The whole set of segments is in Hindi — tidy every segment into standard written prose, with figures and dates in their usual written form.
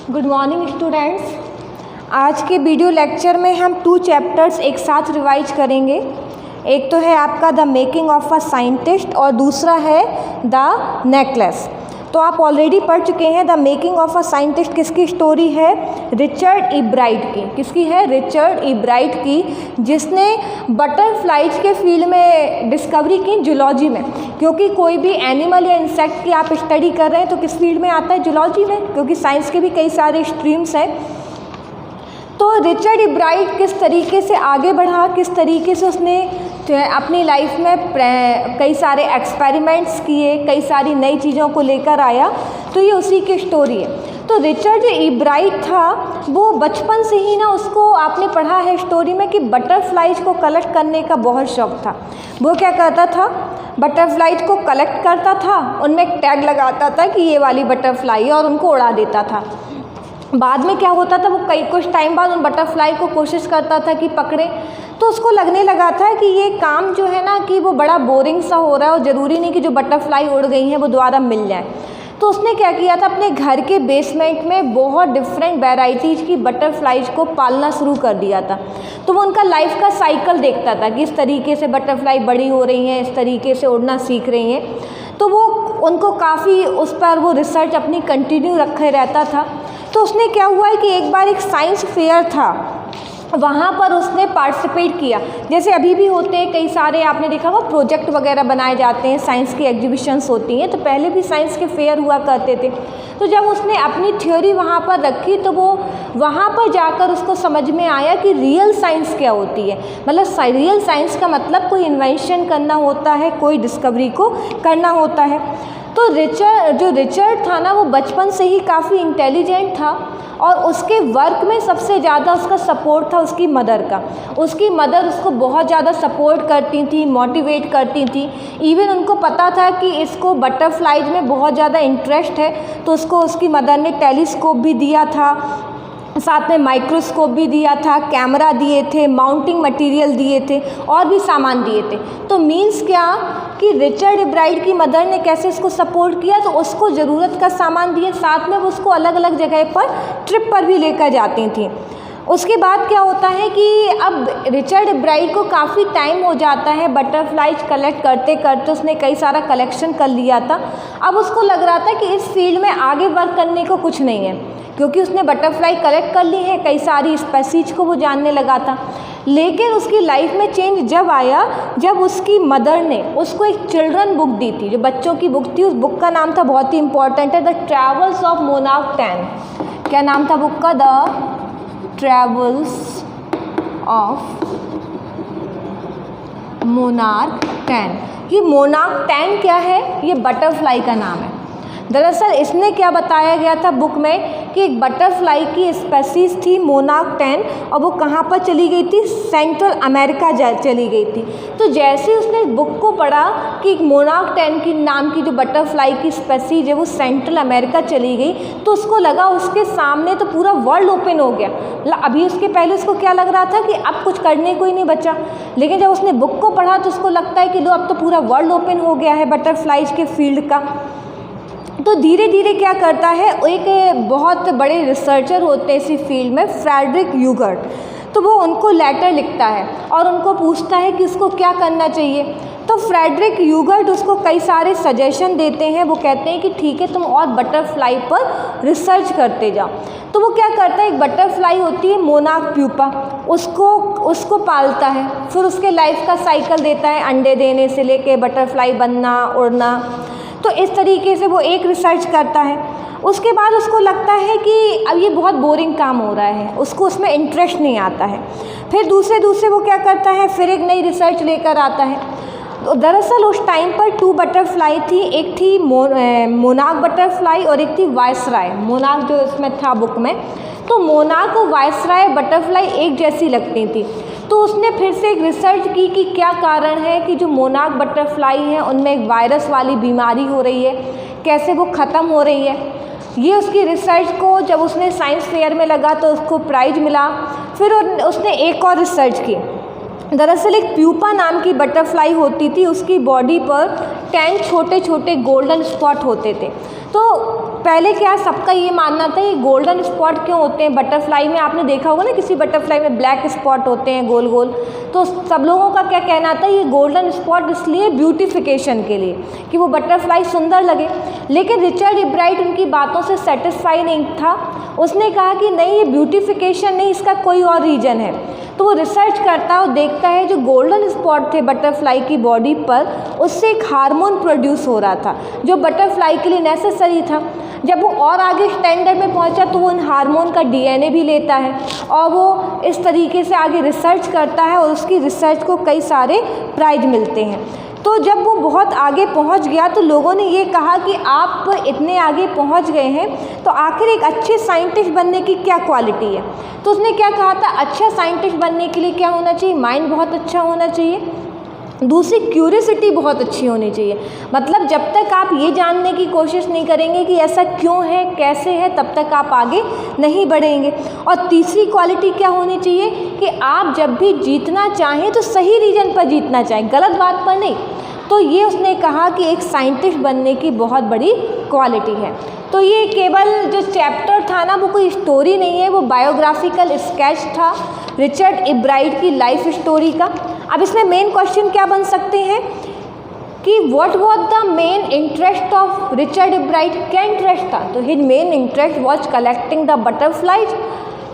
Good morning students. आज के वीडियो लेक्चर में हम 2 चैप्टर्स एक साथ रिवाइज करेंगे। एक तो है आपका the making of a scientist और दूसरा है द नेकलेस। तो आप ऑलरेडी पढ़ चुके हैं। The making of a scientist किसकी स्टोरी है? रिचर्ड ई ब्राइट की। किसकी है? रिचर्ड ई ब्राइट की, जिसने बटरफ्लाइज के फील्ड में डिस्कवरी की, जूलॉजी में। क्योंकि कोई भी एनिमल या इंसेक्ट की आप स्टडी कर रहे हैं तो किस फील्ड में आता है? जूलॉजी में, क्योंकि साइंस के भी कई सारे स्ट्रीम्स हैं। तो रिचर्ड ई ब्राइट किस तरीके से आगे बढ़ा, किस तरीके से उसने अपनी लाइफ में कई सारे एक्सपेरिमेंट्स किए, कई सारी नई चीज़ों को लेकर आया, तो ये उसी की स्टोरी है। तो रिचर्ड ई ब्राइट था, वो बचपन से ही ना, उसको आपने पढ़ा है स्टोरी में कि बटरफ्लाइज को कलेक्ट करने का बहुत शौक़ था। वो क्या करता था? बटरफ्लाइज को कलेक्ट करता था, उनमें एक टैग लगाता था कि ये वाली बटरफ्लाई है, और उनको उड़ा देता था। बाद में क्या होता था, वो कुछ टाइम बाद उन बटरफ्लाई को कोशिश करता था कि पकड़े, तो उसको लगने लगा था कि ये काम जो है ना, कि वो बड़ा बोरिंग सा हो रहा है और ज़रूरी नहीं कि जो बटरफ्लाई उड़ गई हैं वो दोबारा मिल जाए। तो उसने क्या किया था, अपने घर के बेसमेंट में बहुत डिफरेंट वेराइटीज़ की बटरफ्लाइज को पालना शुरू कर दिया था। तो वो उनका लाइफ का साइकिल देखता था कि इस तरीके से बटरफ्लाई बड़ी हो रही हैं, इस तरीके से उड़ना सीख रही हैं। तो वो उनको काफ़ी उस पर वो रिसर्च अपनी कंटिन्यू रखे रहता था। तो उसने क्या हुआ है कि एक बार एक साइंस फेयर था, वहाँ पर उसने पार्टिसिपेट किया। जैसे अभी भी होते हैं कई सारे, आपने देखा होगा प्रोजेक्ट वगैरह बनाए जाते हैं, साइंस की एग्जीबिशंस होती हैं, तो पहले भी साइंस के फेयर हुआ करते थे। तो जब उसने अपनी थ्योरी वहाँ पर रखी, तो वो वहाँ पर जाकर उसको समझ में आया कि रियल साइंस क्या होती है। मतलब रियल साइंस का मतलब कोई इन्वेंशन करना होता है, कोई डिस्कवरी को करना होता है। तो रिचर्ड था ना, वो बचपन से ही काफ़ी इंटेलिजेंट था, और उसके वर्क में सबसे ज़्यादा उसका सपोर्ट था उसकी मदर का। उसकी मदर उसको बहुत ज़्यादा सपोर्ट करती थी, मोटिवेट करती थी। इवन उनको पता था कि इसको बटरफ्लाइज में बहुत ज़्यादा इंटरेस्ट है, तो उसको उसकी मदर ने टेलीस्कोप भी दिया था, साथ में माइक्रोस्कोप भी दिया था, कैमरा दिए थे, माउंटिंग मटेरियल दिए थे, और भी सामान दिए थे। तो मीन्स क्या कि रिचर्ड ई ब्राइट की मदर ने कैसे इसको सपोर्ट किया, तो उसको ज़रूरत का सामान दिए, साथ में वो उसको अलग अलग जगह पर ट्रिप पर भी लेकर जाती थी। उसके बाद क्या होता है कि अब रिचर्ड ई ब्राइट को काफ़ी टाइम हो जाता है बटरफ्लाइज कलेक्ट करते करते, उसने कई सारा कलेक्शन कर लिया था। अब उसको लग रहा था कि इस फील्ड में आगे वर्क करने को कुछ नहीं है, क्योंकि उसने बटरफ्लाई कलेक्ट कर ली है, कई सारी स्पेसीज को वो जानने लगा था। लेकिन उसकी लाइफ में चेंज जब आया, जब उसकी मदर ने उसको एक चिल्ड्रन बुक दी थी, जो बच्चों की बुक थी। उस बुक का नाम था, बहुत ही इंपॉर्टेंट है, द ट्रैवल्स ऑफ मोनार्क 10। क्या नाम था बुक का? The travels of monarch 10। ये मोनार्क 10 क्या है? ये बटरफ्लाई का नाम है। दरअसल इसने क्या बताया गया था बुक में कि एक बटरफ्लाई की स्पेसीज थी मोनार्क 10, और वो कहाँ पर चली गई थी? सेंट्रल अमेरिका चली गई थी। तो जैसे उसने बुक को पढ़ा कि मोनार्क 10 की नाम की जो बटरफ्लाई की स्पेसीज है वो सेंट्रल अमेरिका चली गई, तो उसको लगा उसके सामने तो पूरा वर्ल्ड ओपन हो गया। मतलब अभी उसके पहले उसको क्या लग रहा था कि अब कुछ करने को ही नहीं बचा, लेकिन जब उसने बुक को पढ़ा तो उसको लगता है कि लो, अब तो पूरा वर्ल्ड ओपन हो गया है बटरफ्लाइज के फील्ड का। तो धीरे धीरे क्या करता है, एक बहुत बड़े रिसर्चर होते हैं इसी फील्ड में, फ्रेडरिक यूगर्ट। तो वो उनको लेटर लिखता है और उनको पूछता है कि उसको क्या करना चाहिए। तो फ्रेडरिक यूगर्ट उसको कई सारे सजेशन देते हैं। वो कहते हैं कि ठीक है, तुम और बटरफ्लाई पर रिसर्च करते जाओ। तो वो क्या करता है, एक बटरफ्लाई होती है मोनार्क प्यूपा, उसको पालता है, फिर उसके लाइफ का साइकिल देता है, अंडे देने से लेके बटरफ्लाई बनना, उड़ना। तो इस तरीके से वो एक रिसर्च करता है। उसके बाद उसको लगता है कि अब ये बहुत बोरिंग काम हो रहा है, उसको उसमें इंटरेस्ट नहीं आता है। फिर दूसरे वो क्या करता है, फिर एक नई रिसर्च लेकर आता है। तो दरअसल उस टाइम पर 2 बटरफ्लाई थी, एक थी मोनार्क बटरफ्लाई और एक थी वायसराय। मोनार्क जो इसमें था बुक में, तो मोनार्क और वायसराय बटरफ्लाई एक जैसी लगती थी। तो उसने फिर से एक रिसर्च की कि क्या कारण है कि जो मोनार्क बटरफ्लाई है उनमें एक वायरस वाली बीमारी हो रही है, कैसे वो ख़त्म हो रही है। ये उसकी रिसर्च को जब उसने साइंस फेयर में लगा तो उसको प्राइज़ मिला। फिर उसने एक और रिसर्च की। दरअसल एक प्यूपा नाम की बटरफ्लाई होती थी, उसकी बॉडी पर 10 छोटे छोटे गोल्डन स्पॉट होते थे। तो पहले क्या सबका ये मानना था ये गोल्डन स्पॉट क्यों होते हैं बटरफ्लाई में, आपने देखा होगा ना किसी बटरफ्लाई में ब्लैक स्पॉट होते हैं गोल गोल, तो सब लोगों का क्या कहना था ये गोल्डन स्पॉट इसलिए ब्यूटिफिकेशन के लिए कि वो बटरफ्लाई सुंदर लगे। लेकिन रिचर्ड इब्राइट उनकी बातों से सेटिस्फाई नहीं था, उसने कहा कि नहीं ये ब्यूटिफिकेशन नहीं, इसका कोई और रीज़न है। तो वो रिसर्च करता है और देखता है जो गोल्डन स्पॉट थे बटरफ्लाई की बॉडी पर उससे एक हार्मोन प्रोड्यूस हो रहा था जो बटरफ्लाई के लिए नेसेसरी था। जब वो और आगे स्टैंडर्ड में पहुंचा तो वो उन हार्मोन का डीएनए भी लेता है और वो इस तरीके से आगे रिसर्च करता है और उसकी रिसर्च को कई सारे प्राइज मिलते हैं। तो जब वो बहुत आगे पहुंच गया तो लोगों ने ये कहा कि आप इतने आगे पहुंच गए हैं तो आखिर एक अच्छे साइंटिस्ट बनने की क्या क्वालिटी है। तो उसने क्या कहा था, अच्छा साइंटिस्ट बनने के लिए क्या होना चाहिए, माइंड बहुत अच्छा होना चाहिए, दूसरी क्यूरियोसिटी बहुत अच्छी होनी चाहिए। मतलब जब तक आप ये जानने की कोशिश नहीं करेंगे कि ऐसा क्यों है कैसे है तब तक आप आगे नहीं बढ़ेंगे। और तीसरी क्वालिटी क्या होनी चाहिए कि आप जब भी जीतना चाहें तो सही रीज़न पर जीतना चाहें, गलत बात पर नहीं। तो ये उसने कहा कि एक साइंटिस्ट बनने की बहुत बड़ी क्वालिटी है। तो ये केवल जो चैप्टर था ना वो कोई स्टोरी नहीं है, वो बायोग्राफिकल स्केच था रिचर्ड इब्राइट की लाइफ स्टोरी का। अब इसमें मेन क्वेश्चन क्या बन सकते हैं कि what was the main interest of Richard Ebright, क्या इंटरेस्ट था। तो his main interest was collecting the butterflies.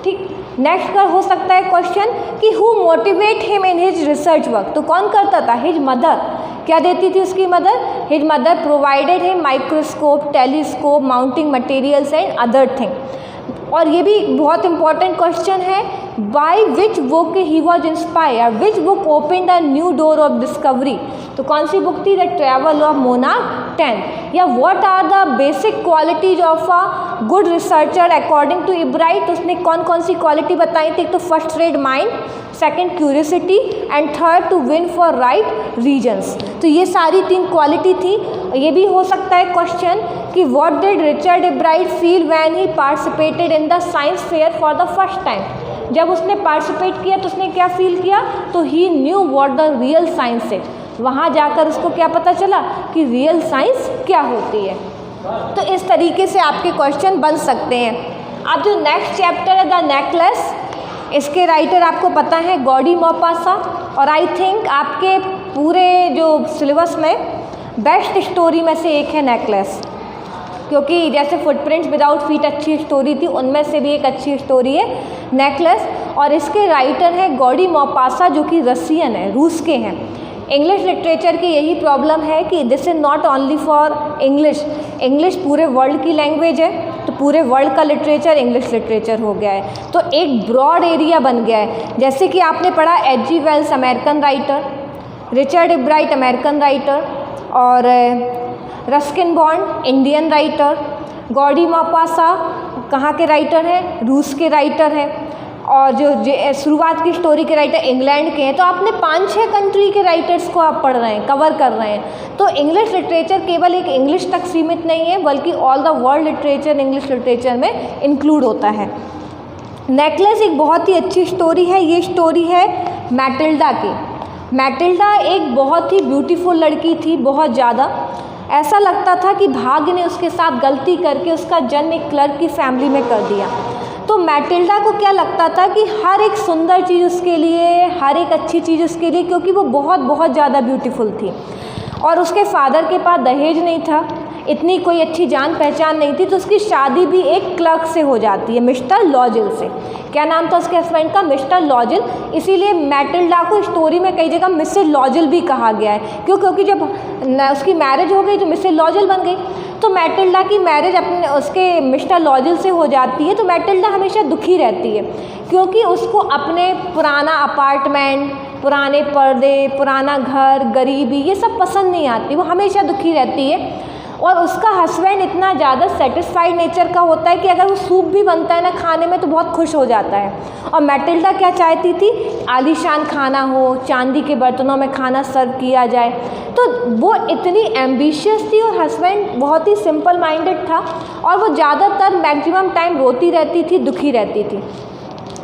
ठीक, नेक्स्ट का हो सकता है क्वेश्चन कि who motivate him in his research work. तो कौन करता था, हिज मदर। क्या देती थी उसकी mother, his mother provided him microscope, telescope, mounting materials and other thing. और ये भी बहुत इंपॉर्टेंट क्वेश्चन है, by which book he was inspire, which book open the new door of discovery. तो कौन सी बुक थी, द ट्रैवल ऑफ मोनार्क 10। या what are the basic qualities of a good researcher according to Ebright. उसने कौन कौन सी क्वालिटी बताई थी, तो first rate mind, second curiosity and third to win for right reasons. तो ये सारी 3 क्वालिटी थी। ये भी हो सकता है क्वेश्चन कि what did Richard Ebright feel when he participated in the science fair for the first time. जब उसने पार्टिसिपेट किया तो उसने क्या फील किया, तो he knew what the real science is. वहाँ जाकर उसको क्या पता चला कि रियल साइंस क्या होती है। तो इस तरीके से आपके क्वेश्चन बन सकते हैं। अब जो नेक्स्ट चैप्टर है द नेकलेस, इसके राइटर आपको पता है गॉडी मोपासा। और आई थिंक आपके पूरे जो सिलेबस में बेस्ट स्टोरी में से एक है नेकलेस, क्योंकि जैसे फुटप्रिंट्स विदाउट फीट अच्छी स्टोरी थी, उनमें से भी एक अच्छी स्टोरी है नेकलेस। और इसके राइटर हैं गॉडी मोपासा जो कि रसियन है, रूस के हैं। इंग्लिश लिटरेचर की यही प्रॉब्लम है कि this is not only for English, English पूरे वर्ल्ड की लैंग्वेज है, तो पूरे वर्ल्ड का लिटरेचर इंग्लिश लिटरेचर हो गया है। तो एक ब्रॉड एरिया बन गया है। जैसे कि आपने पढ़ा H.G. Wells American writer, Richard Ebright American writer, और Ruskin Bond Indian writer, Guy de Maupassant कहाँ के राइटर हैं, रूस के राइटर हैं, और जो शुरुआत की स्टोरी के राइटर इंग्लैंड के हैं। तो आपने 5-6 कंट्री के राइटर्स को आप पढ़ रहे हैं, कवर कर रहे हैं। तो इंग्लिश लिटरेचर केवल एक इंग्लिश तक सीमित नहीं है, बल्कि all the world literature English literature में इंक्लूड होता है। नेकलेस एक बहुत ही अच्छी स्टोरी है। ये स्टोरी है मैटिल्डा की। मैटिल्डा एक बहुत ही ब्यूटीफुल लड़की थी, बहुत ज़्यादा। ऐसा लगता था कि भाग्य ने उसके साथ गलती करके उसका जन्म एक क्लर्क की फैमिली में कर दिया। तो मैटिल्डा को क्या लगता था कि हर एक सुंदर चीज़ उसके लिए, हर एक अच्छी चीज़ उसके लिए, क्योंकि वो बहुत बहुत ज़्यादा ब्यूटीफुल थी। और उसके फादर के पास दहेज नहीं था, इतनी कोई अच्छी जान पहचान नहीं थी, तो उसकी शादी भी एक क्लर्क से हो जाती है, मिस्टर लॉजिल से। क्या नाम था उसके हस्बैंड का, मिस्टर लॉजिल। इसीलिए मैटिल्डा को स्टोरी में कई जगह मिसेस लॉजिल भी कहा गया है। क्योंकि जब उसकी मैरिज हो गई तो मिसेस लॉजिल बन गई। तो मैटिल्डा की मैरिज अपने उसके मिस्टर लॉजिल से हो जाती है। तो मैटिल्डा हमेशा दुखी रहती है, क्योंकि उसको अपने पुराना अपार्टमेंट, पुराने पर्दे, पुराना घर, गरीबी, ये सब पसंद नहीं आती। वो हमेशा दुखी रहती है। और उसका हस्बैंड इतना ज़्यादा सेटिस्फाइड नेचर का होता है कि अगर वो सूप भी बनता है ना खाने में तो बहुत खुश हो जाता है। और मैटिल्डा क्या चाहती थी, आलीशान खाना हो, चांदी के बर्तनों में खाना सर्व किया जाए। तो वो इतनी एम्बिशियस थी और हस्बैंड बहुत ही सिंपल माइंडेड था, और वो ज़्यादातर मैक्सिमम टाइम रोती रहती थी, दुखी रहती थी।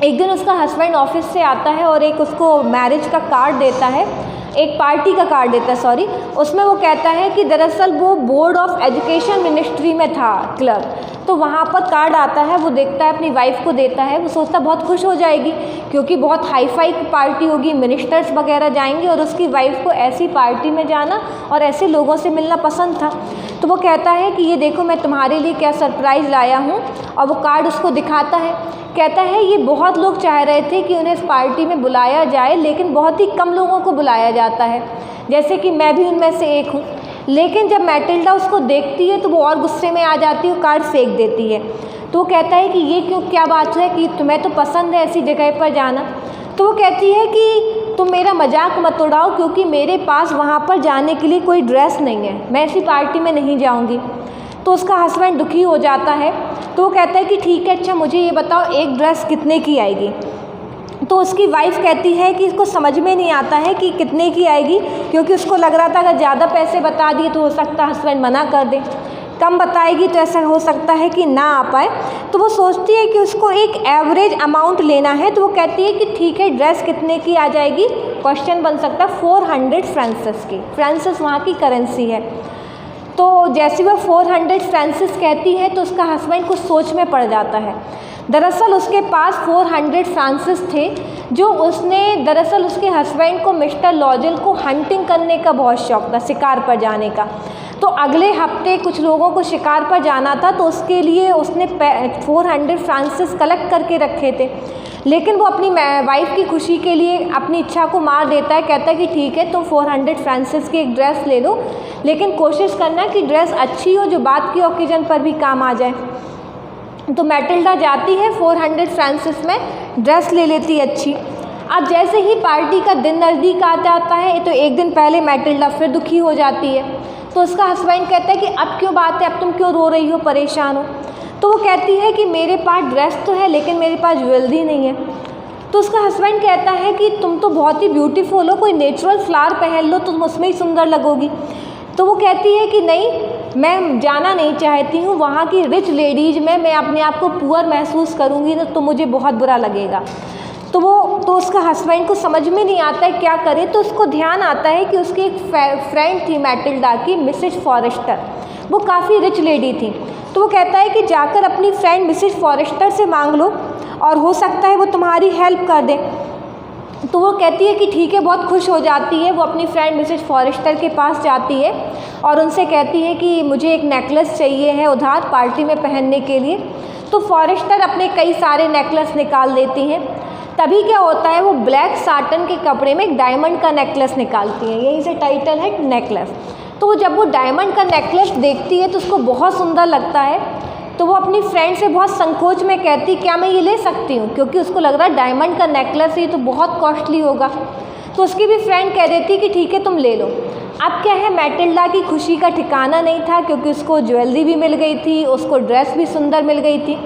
एक दिन उसका हस्बैंड ऑफिस से आता है और एक उसको मैरिज का कार्ड देता है। एक पार्टी का कार्ड देता है, सॉरी, उसमें वो कहता है कि दरअसल वो बोर्ड ऑफ एजुकेशन मिनिस्ट्री में था क्लर्क, तो वहाँ पर कार्ड आता है, वो देखता है, अपनी वाइफ को देता है, वो सोचता बहुत खुश हो जाएगी क्योंकि बहुत हाई फाई पार्टी होगी, मिनिस्टर्स वगैरह जाएंगे और उसकी वाइफ को ऐसी पार्टी में जाना और ऐसे लोगों से मिलना पसंद था। तो वो कहता है कि ये देखो मैं तुम्हारे लिए क्या सरप्राइज़ लाया हूँ, और वो कार्ड उसको दिखाता है। कहता है ये बहुत लोग चाह रहे थे कि उन्हें इस पार्टी में बुलाया जाए, लेकिन बहुत ही कम लोगों को बुलाया जाता है, जैसे कि मैं भी उनमें से एक हूँ। लेकिन जब मैटिल्डा उसको देखती है तो वो और गुस्से में आ जाती है, कार्ड फेंक देती है। तो वो कहता है कि ये क्यों, क्या बात है कि तुम्हें तो पसंद है ऐसी जगह पर जाना। तो वो कहती है कि तुम मेरा मजाक मत उड़ाओ, क्योंकि मेरे पास वहाँ पर जाने के लिए कोई ड्रेस नहीं है, मैं ऐसी पार्टी में नहीं जाऊँगी। तो उसका हस्बैंड दुखी हो जाता है। तो वो कहता है कि ठीक है, अच्छा मुझे ये बताओ एक ड्रेस कितने की आएगी। तो उसकी वाइफ कहती है कि इसको समझ में नहीं आता है कि कितने की आएगी, क्योंकि उसको लग रहा था अगर ज़्यादा पैसे बता दिए तो हो सकता है हस्बैंड मना कर दे, कम बताएगी तो ऐसा हो सकता है कि ना आ पाए। तो वो सोचती है कि उसको एक एवरेज अमाउंट लेना है। तो वो कहती है कि ठीक है, ड्रेस कितने की आ जाएगी। क्वेश्चन बन सकता है 400 फ्रांसिस की, फ्रांसिस वहाँ की करेंसी है। तो जैसे वह 400 फ्रांसिस कहती है तो उसका हस्बैंड कुछ सोच में पड़ जाता है। दरअसल उसके पास 400 फ्रांसिस थे, जो उसने दरअसल उसके हस्बैंड को, मिस्टर लॉजल को हंटिंग करने का बहुत शौक़ था, शिकार पर जाने का। तो अगले हफ्ते कुछ लोगों को शिकार पर जाना था, तो उसके लिए उसने 400 फ्रांसिस कलेक्ट करके रखे थे। लेकिन वो अपनी वाइफ की खुशी के लिए अपनी इच्छा को मार देता है, कहता है कि ठीक है तुम 400 फ्रांसिस की एक ड्रेस ले लो, लेकिन कोशिश करना कि ड्रेस अच्छी हो जो बात की ओकेजन पर भी काम आ जाए। तो मैटिल्डा जाती है 400 फ्रांसिस में ड्रेस ले लेती है अच्छी। अब जैसे ही पार्टी का दिन नज़दीक आ जाता है तो एक दिन पहले मैटिल्डा फिर दुखी हो जाती है। तो उसका हस्बैंड कहता है कि अब क्यों बात है, अब तुम क्यों रो रही हो, परेशान हो। तो वो कहती है कि मेरे पास ड्रेस तो है लेकिन मेरे पास ज्वेलरी नहीं है। तो उसका हस्बैंड कहता है कि तुम तो बहुत ही ब्यूटीफुल हो, कोई नेचुरल फ्लावर पहन लो तो तुम उसमें ही सुंदर लगोगी। तो वो कहती है कि नहीं, मैं जाना नहीं चाहती हूँ वहाँ की रिच लेडीज़ में, मैं अपने आप को पुअर महसूस करूँगी तो मुझे बहुत बुरा लगेगा। तो उसका हस्बैंड को समझ में नहीं आता है क्या करे। तो उसको ध्यान आता है कि उसकी एक फ्रेंड थी मैटिल्डा की, मिसेज फॉरेस्टर, वो काफ़ी रिच लेडी थी। तो वो कहता है कि जाकर अपनी फ्रेंड मिसेज फॉरेस्टर से मांग लो और हो सकता है वो तुम्हारी हेल्प कर दे। तो वो कहती है कि ठीक है, बहुत खुश हो जाती है। वो अपनी फ्रेंड मिसेज फॉरेस्टर के पास जाती है और उनसे कहती है कि मुझे एक नेकलेस चाहिए है उधार पार्टी में पहनने के लिए। तो फॉरेस्टर अपने कई सारे नेकलेस निकाल देती हैं। तभी क्या होता है, वो ब्लैक साटन के कपड़े में एक डायमंड का नेकलेस निकालती हैं, यहीं से टाइटल है नेकलेस। तो जब वो डायमंड का नेकलेस देखती है तो उसको बहुत सुंदर लगता है। तो वो अपनी फ्रेंड से बहुत संकोच में कहती क्या मैं ये ले सकती हूँ, क्योंकि उसको लग रहा है डायमंड का नेकलेस ये तो बहुत कॉस्टली होगा। तो उसकी भी फ्रेंड कह देती कि ठीक है तुम ले लो। अब क्या है, मैटिल्डा की खुशी का ठिकाना नहीं था, क्योंकि उसको ज्वेलरी भी मिल गई थी, उसको ड्रेस भी सुंदर मिल गई थी।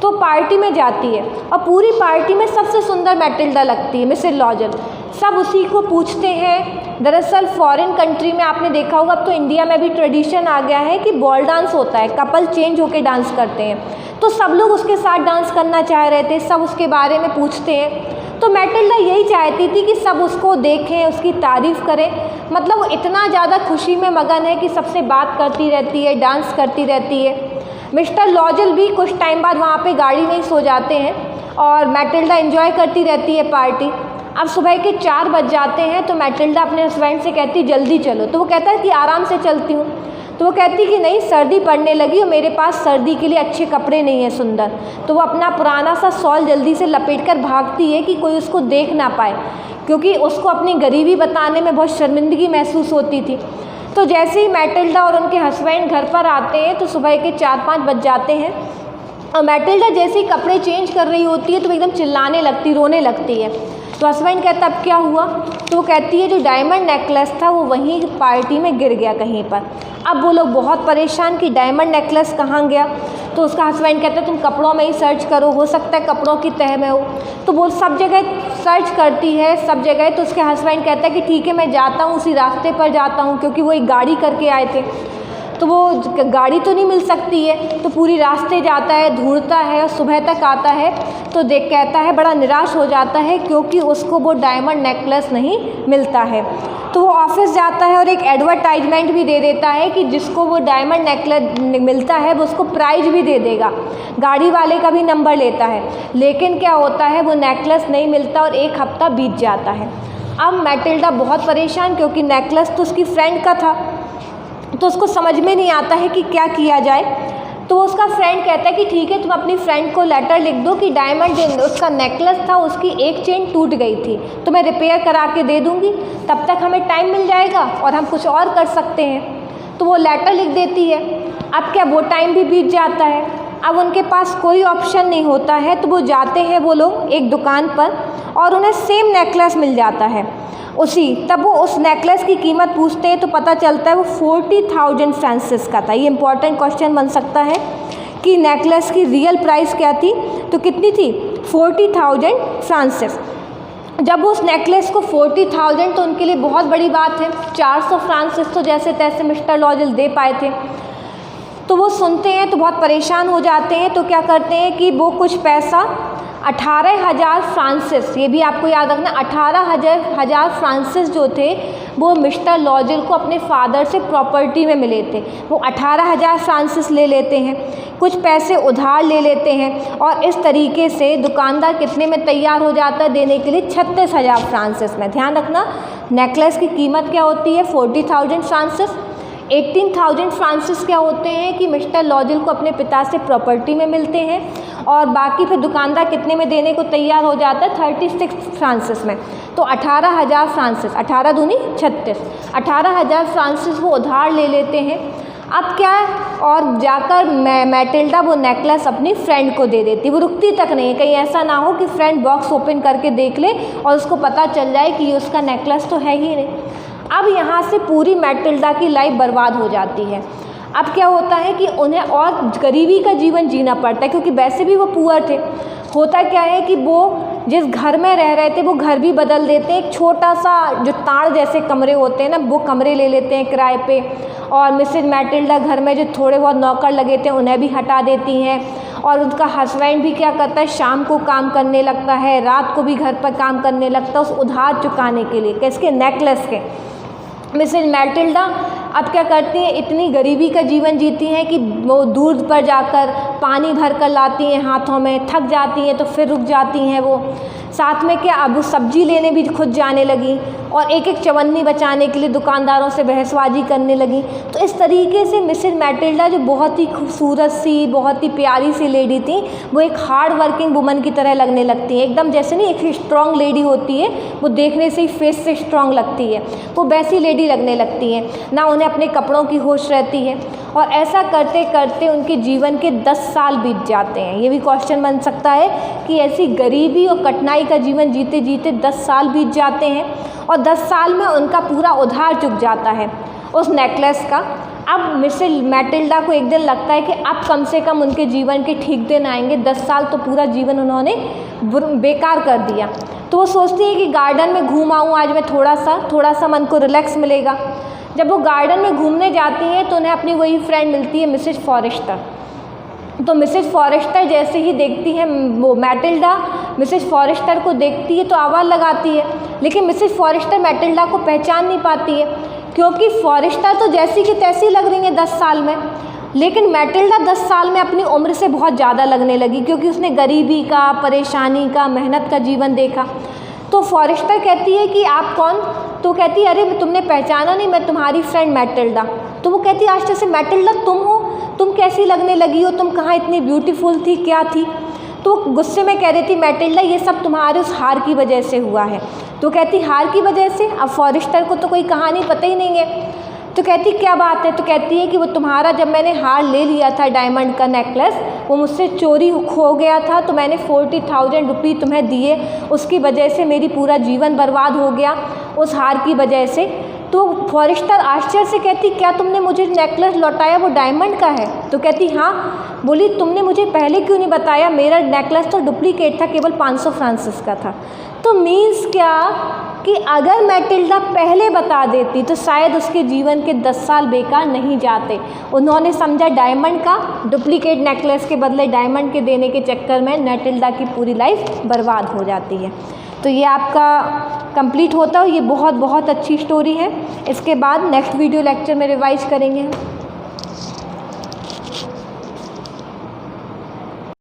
तो पार्टी में जाती है और पूरी पार्टी में सबसे सुंदर मैटिल्डा लगती है, मिसेस लॉजल। सब उसी को पूछते हैं। दरअसल फॉरेन कंट्री में आपने देखा होगा, अब तो इंडिया में भी ट्रेडिशन आ गया है कि बॉल डांस होता है, कपल चेंज होकर डांस करते हैं। तो सब लोग उसके साथ डांस करना चाह रहे थे, सब उसके बारे में पूछते हैं। तो मैटिल्डा यही चाहती थी कि सब उसको देखें, उसकी तारीफ़ करें। मतलब वो इतना ज़्यादा खुशी में मगन है कि सबसे बात करती रहती है, डांस करती रहती है। मिस्टर लॉजल भी कुछ टाइम बाद वहाँ पे गाड़ी में ही सो जाते हैं और मैटिल्डा एंजॉय करती रहती है पार्टी। अब सुबह के 4 बज जाते हैं तो मैटिल्डा अपने हस्बैंड से कहती जल्दी चलो। तो वो कहता है कि आराम से चलती हूँ। तो वो कहती कि नहीं, सर्दी पड़ने लगी और मेरे पास सर्दी के लिए अच्छे कपड़े नहीं हैं सुंदर। तो वो अपना पुराना सा शॉल जल्दी से लपेट कर भागती है कि कोई उसको देख ना पाए, क्योंकि उसको अपनी गरीबी बताने में बहुत शर्मिंदगी महसूस होती थी। तो जैसे ही मैटिल्डा और उनके हस्बैंड घर पर आते हैं तो सुबह के 4-5 बज जाते हैं और मैटिल्डा जैसे ही कपड़े चेंज कर रही होती है तो एकदम चिल्लाने लगती, रोने लगती है। तो हस्बैंड कहता अब क्या हुआ। तो वो कहती है जो डायमंड नेकलेस था वो वहीं पार्टी में गिर गया कहीं पर। अब वो लोग बहुत परेशान कि डायमंड नेकलेस कहाँ गया। तो उसका हस्बैंड कहता है तुम कपड़ों में ही सर्च करो, हो सकता है कपड़ों की तह में हो। तो वो सब जगह सर्च करती है, सब जगह। तो उसके हस्बैंड कहता है कि ठीक है मैं जाता हूँ, उसी रास्ते पर जाता हूँ, क्योंकि वो एक गाड़ी करके आए थे। तो वो गाड़ी तो नहीं मिल सकती है, तो पूरी रास्ते जाता है, ढूंढता है और सुबह तक आता है। तो देख कहता है बड़ा निराश हो जाता है, क्योंकि उसको वो डायमंड नेकलेस नहीं मिलता है। तो वो ऑफिस जाता है और एक एडवर्टाइजमेंट भी दे देता है कि जिसको वो डायमंड नेकलेस मिलता है वो उसको प्राइज भी दे देगा, गाड़ी वाले का भी नंबर लेता है। लेकिन क्या होता है, वो नेकलेस नहीं मिलता और एक हफ्ता बीत जाता है। अब मैटिल्डा बहुत परेशान, क्योंकि नेकलेस तो उसकी फ्रेंड का था, तो उसको समझ में नहीं आता है कि क्या किया जाए। तो उसका फ्रेंड कहता है कि ठीक है, तुम अपनी फ्रेंड को लेटर लिख दो कि डायमंड जो उसका नेकलेस था उसकी एक चेन टूट गई थी, तो मैं रिपेयर करा के दे दूँगी, तब तक हमें टाइम मिल जाएगा और हम कुछ और कर सकते हैं। तो वो लेटर लिख देती है। अब क्या, वो टाइम भी बीत जाता है। अब उनके पास कोई ऑप्शन नहीं होता है, तो वो जाते हैं वो लोग एक दुकान पर और उन्हें सेम नेकलेस मिल जाता है तब वो उस नेकलेस की कीमत पूछते हैं तो पता चलता है वो 40,000 फ्रांसिस का था। ये इंपॉर्टेंट क्वेश्चन बन सकता है कि नेकलेस की रियल प्राइस क्या थी, तो कितनी थी, 40,000 फ्रांसिस। जब उस नेकलेस को 40,000 तो उनके लिए बहुत बड़ी बात है, 400 फ्रांसिस तो जैसे तैसे मिस्टर लॉजल दे पाए थे। तो वो सुनते हैं तो बहुत परेशान हो जाते हैं। तो क्या करते हैं कि वो कुछ पैसा 18,000 फ्रांसिस, ये भी आपको याद रखना, 18,000 फ्रांसिस जो थे वो मिस्टर लॉजल को अपने फादर से प्रॉपर्टी में मिले थे। वो 18,000 फ्रांसिस ले लेते हैं, कुछ पैसे उधार ले लेते हैं और इस तरीके से दुकानदार कितने में तैयार हो जाता है देने के लिए, 36,000 फ्रांसिस में। ध्यान रखना, नेकलेस की कीमत क्या होती है, 40,000 फ्रांसिस। 18,000 फ्रांसिस क्या होते हैं कि मिस्टर लॉजल को अपने पिता से प्रॉपर्टी में मिलते हैं और बाकी फिर दुकानदार कितने में देने को तैयार हो जाता है, 36 फ्रांसिस में। तो 18,000 फ्रांसिस, 18 दूनी 36, 18,000 फ्रांसिस वो उधार ले लेते हैं। अब क्या है, और जाकर मैटिल्डा वो नेकलेस अपनी फ्रेंड को दे देती। वो रुकती तक नहीं है, कहीं ऐसा ना हो कि फ्रेंड बॉक्स ओपन करके देख ले और उसको पता चल जाए कि ये उसका नेकलेस तो है ही नहीं। अब यहाँ से पूरी मैटिल्डा की लाइफ बर्बाद हो जाती है। अब क्या होता है कि उन्हें और गरीबी का जीवन जीना पड़ता है, क्योंकि वैसे भी वो पुअर थे। होता क्या है कि वो जिस घर में रह रहे थे वो घर भी बदल देते हैं, एक छोटा सा जो ताड़ जैसे कमरे होते हैं ना, वो कमरे ले लेते हैं किराए पे। और मिसेज मैटिल्डा घर में जो थोड़े बहुत नौकर लगे थे उन्हें भी हटा देती हैं। और उनका हस्बैंड भी क्या करता है, शाम को काम करने लगता है, रात को भी घर पर काम करने लगता है उस उधार चुकाने के लिए, किसके, नेकलेस के। मिसेज मैटिल्डा अब क्या करती हैं, इतनी गरीबी का जीवन जीती हैं कि वो दूर पर जाकर पानी भर कर लाती हैं हाथों में, थक जाती हैं तो फिर रुक जाती हैं वो। साथ में क्या, अब वो सब्जी लेने भी खुद जाने लगी और एक एक चवन्नी बचाने के लिए दुकानदारों से बहसबाजी करने लगी। तो इस तरीके से मिसेज मैटिल्डा जो बहुत ही खूबसूरत सी, बहुत ही प्यारी सी लेडी थी, वो एक हार्ड वर्किंग वुमन की तरह लगने लगती है। एकदम जैसे नहीं एक स्ट्रॉन्ग लेडी होती है, वो देखने से ही फेस से स्ट्रॉन्ग लगती है, वो वैसी लेडी लगने लगती है ना। उन्हें अपने कपड़ों की होश रहती है और ऐसा करते करते उनके जीवन के 10 साल बीत जाते हैं। ये भी क्वेश्चन बन सकता है कि ऐसी गरीबी और कठिनाई का जीवन जीते जीते 10 साल बीत जाते हैं और 10 साल में उनका पूरा उधार चुक जाता है उस नेकलेस का। अब मिसेज मैटिल्डा को एक दिन लगता है कि अब कम से कम उनके जीवन के ठीक दिन आएंगे। 10 साल तो पूरा जीवन उन्होंने बेकार कर दिया। तो वो सोचती है कि गार्डन में घूम आऊँ आज मैं, थोड़ा सा मन को रिलैक्स मिलेगा। जब वो गार्डन में घूमने जाती हैं तो उन्हें अपनी वही फ्रेंड मिलती है, मिसेज फॉरेस्टर। तो मिसेज फॉरेस्टर जैसे ही देखती है वो मैटिल्डा मिसेज फॉरेस्टर को देखती है तो आवाज़ लगाती है, लेकिन मिसेज फॉरेस्टर मैटिल्डा को पहचान नहीं पाती है, क्योंकि फॉरेस्टर तो जैसी की तैसी लग रही है 10 साल में, लेकिन मैटिल्डा 10 साल में अपनी उम्र से बहुत ज़्यादा लगने लगी, क्योंकि उसने गरीबी का, परेशानी का, मेहनत का जीवन देखा। तो फॉरेस्टर कहती है कि आप कौन? तो कहती है अरे तुमने पहचाना नहीं, मैं तुम्हारी फ्रेंड मैटिल्डा। तो वो कहती है आज से मैटिल्डा तुम हो, तुम कैसी लगने लगी हो, तुम कहाँ इतनी ब्यूटीफुल थी, क्या थी? तो गुस्से में कह रही थी मैटिल्डा ये सब तुम्हारे उस हार की वजह से हुआ है। तो कहती हार की वजह से? अब फॉरेस्टर को तो कोई कहानी पता ही नहीं है। तो कहती क्या बात है? तो कहती है कि वो तुम्हारा जब मैंने हार ले लिया था डायमंड का नेकलेस, वो मुझसे चोरी हो गया था, तो मैंने 40,000 रुपये तुम्हें दिए, उसकी वजह से मेरी पूरा जीवन बर्बाद हो गया उस हार की वजह से। तो फॉरेस्टर आश्चर्य से कहती क्या तुमने मुझे नेकलेस लौटाया वो डायमंड का है? तो कहती हाँ। बोली तुमने मुझे पहले क्यों नहीं बताया, मेरा नेकलेस तो डुप्लीकेट था, केवल 500 फ्रांसिस का था। तो मीन्स क्या कि अगर मैटिल्डा पहले बता देती तो शायद उसके जीवन के 10 साल बेकार नहीं जाते। उन्होंने समझा डायमंड का, डुप्लीकेट नेकलेस के बदले डायमंड के देने के चक्कर में मैटिल्डा की पूरी लाइफ बर्बाद हो जाती है। तो ये आपका कंप्लीट होता है। ये बहुत बहुत अच्छी स्टोरी है। इसके बाद नेक्स्ट वीडियो लेक्चर में रिवाइज करेंगे हम।